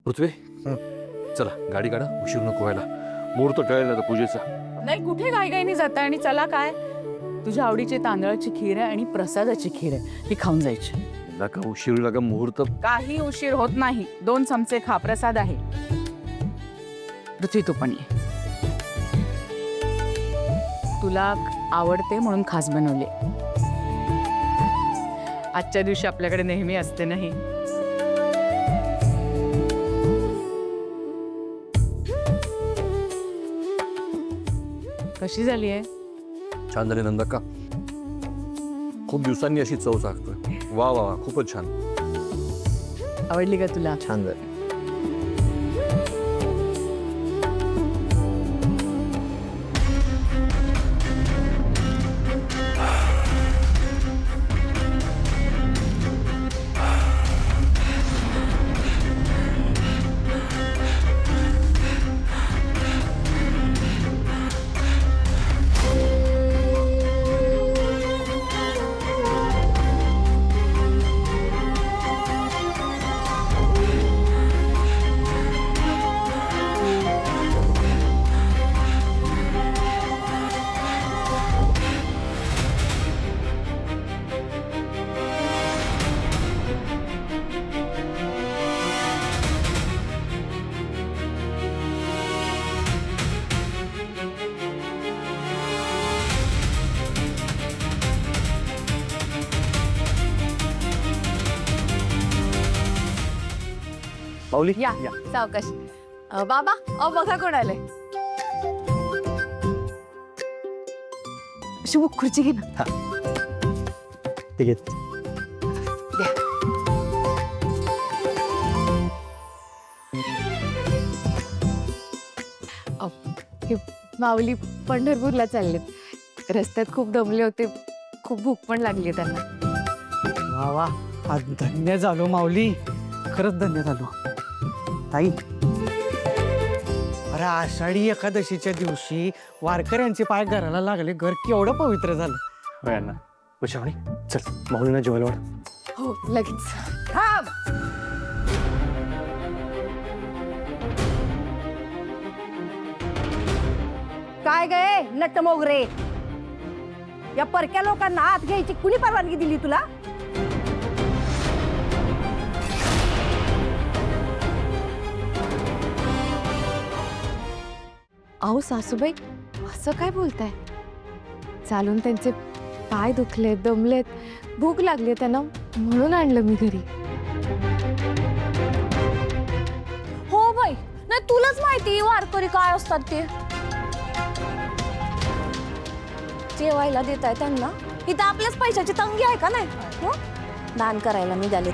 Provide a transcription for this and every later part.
पृथ्वी चला गाडी काढा, उशीर नको व्हायला. मुहूर्त टळेल आता पूजेचा. नाही, कुठे घाईघाईने जाता आणि चला काय, तुझ्या आवडीची तांदळाची खीर आहे आणि प्रसादाची खीर आहे, ही खाऊन जायची. नका उशीर लागा, मुहूर्त. काही उशीर होत नाही, 2 चमचे खा, प्रसाद आहे. पृथ्वी तू पण ये, तुला आवडते म्हणून खास बनवले. आजच्या दिवशी आपल्याकडे नेहमी असते नाही. कशी झाली आहे? छान झाली नंदक्का, खूप दिवसांनी अशी चव चाकतोय. वा वा वा, खूपच छान. आवडली का तुला? छान झाली. माऊली या सावकाश. बाबा, बघा कोण आले. शुभ, खुर्ची घे ना. ठीक आहे. हे माऊली पंढरपूरला चाललेत. रस्त्यात खूप दमले होते, खूप भूक पण लागली त्यांना. वा वा, आज धन्य झालो माऊली, खरंच धन्य झालो. ताई, अरे आषाढी एकादशीच्या दिवशी वारकऱ्यांचे पाय घराला लागले, घर केवढं पवित्र झालं. होय ना. उशावणी चल, माऊलींना जेवायला वाढ. हो, लगेच. थांब. काय गे नट मोगरे, या परक्या लोकांना आत घ्यायची कुणी परवानगी दिली तुला? अहो सासूबाई, असं काय बोलताय? चालून त्यांचे पाय दुखलेत, दमलेत, भूक लागली त्यांना, म्हणून आणलं मी घरी. हो बाई, नाही तुलाच माहिती वारकरी काय असतात ते. जेवायला देत आहे त्यांना, इथं आपल्याच पैशाची तंगी आहे का नाही? हो? दान करायला निघालेत.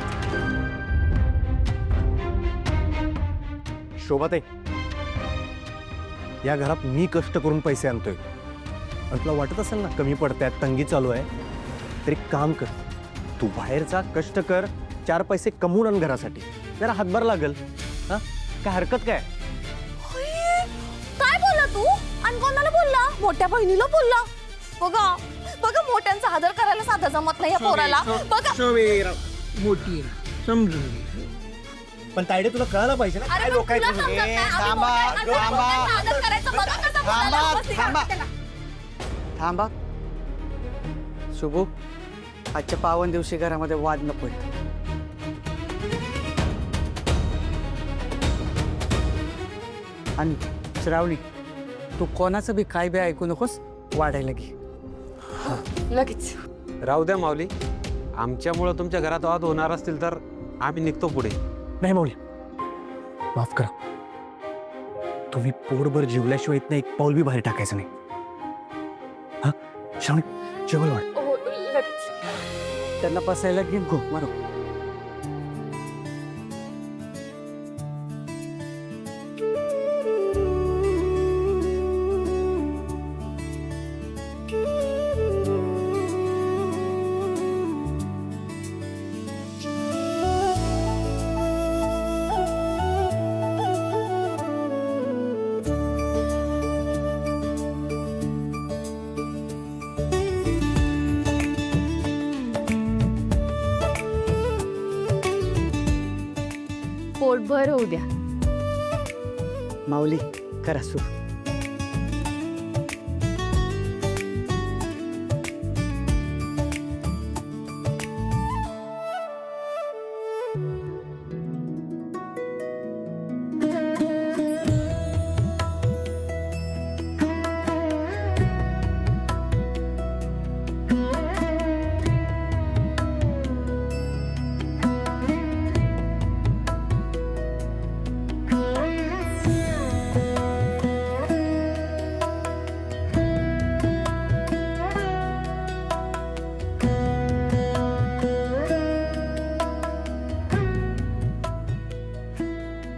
शोभाताई, या घरात मी कष्ट करून पैसे आणतोय आणि तुला वाटत असेल ना कमी पडतायत, तंगी चालू आहे, तरी काम कर. तू बाहेरचा कष्ट कर, 4 पैसे कमवून आण घरासाठी, जरा हातभार लागल. हा, काय हरकत काय? काय बोलला तू? आणि कोणाला बोलला? मोठ्या बहिणीला बोलला. बघा बघा, मोठ्यांचा आदर करायला साधा जमत नाही या पोराला. बघा मोठी समजून. पण तायडे, तुला कळायला पाहिजे ना, काय लोक आहेत तुला समजत नाही. आम्ही मोठ्यांचा आदर करायचा. बघा कसा बोलायला बसली का त्याला. थांबा शुभू, आजच्या पावन दिवशी घरामध्ये वाद नको. आणि श्रावणी, तू कोणाचं बी काय बी ऐकू नकोस, वाढायला घे. लगेच. राहू द्या माऊली, आमच्यामुळं तुमच्या घरात वाद होणार असतील तर आम्ही निघतो पुढे. नाही माऊली, माफ करा. तुम्ही पोटभर जेवल्याशिवाय इथनं एक पाऊल बी बाहेर टाकायचं नाही. हा, श्रावणी जेवायला वाढ. हो, लगेच. त्यांना बसायला घे, गो मारो. पोटभर होऊ द्या. माऊली करा सुरू.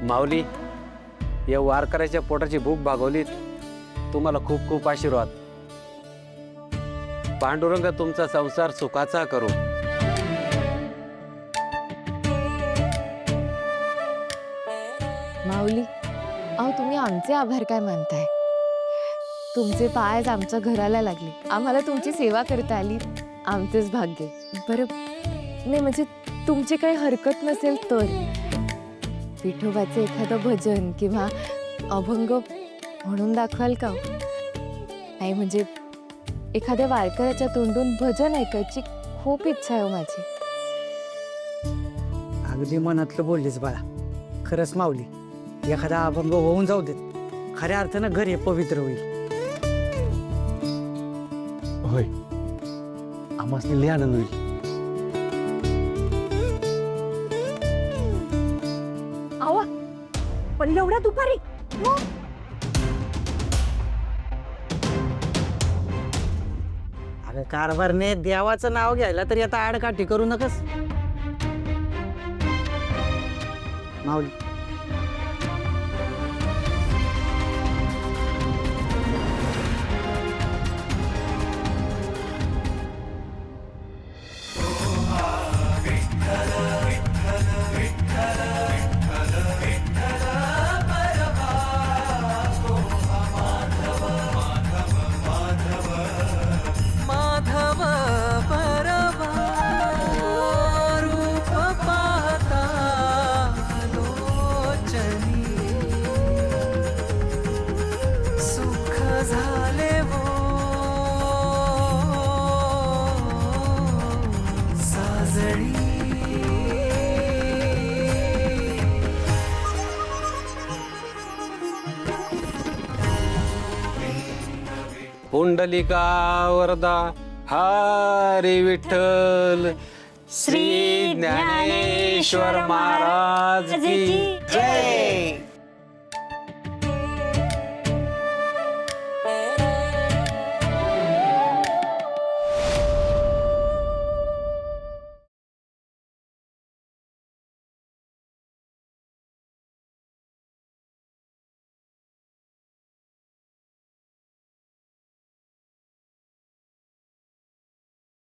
माऊली, या वारकऱ्याच्या पोटाची भूक भागवलीत. तुम्हाला खूप खूप आशीर्वाद. पांडुरंग तुमचा संसार सुखाचा करू. माऊली, अहो तुम्ही आमचे आभार काय मानताय? तुमचे पाय आज आमच्या घराला लागले, आम्हाला तुमची सेवा करता आली, आमचेच भाग्य. बरं नाही म्हणजे तुमची काही हरकत नसेल तर विठोबाचे एखादं भजन किंवा अभंग म्हणून दाखवाल का? नाही म्हणजे एखाद्या वारकऱ्याच्या तोंडून भजन ऐकायची खूप इच्छा आहे हो माझी. अगदी मनातलं बोललीस बाळा. खरंच माऊली, एखादा अभंग होऊन जाऊ देत, खऱ्या अर्थानं घर हे पवित्र होईल. होय, आम्हाला लय आनंद होईल. आवा पण एवढ्या दुपारी अगं कारभारने देवाचं नाव घ्यायला तरी आता आडकाठी करू नकस. माऊली, माधव परवा रूप पाहता लोचनी सुख झाले वो साजळी. पुंडलिका वरदा हरी विठ्ठल श्री ज्ञानेश्वर महाराज की जय.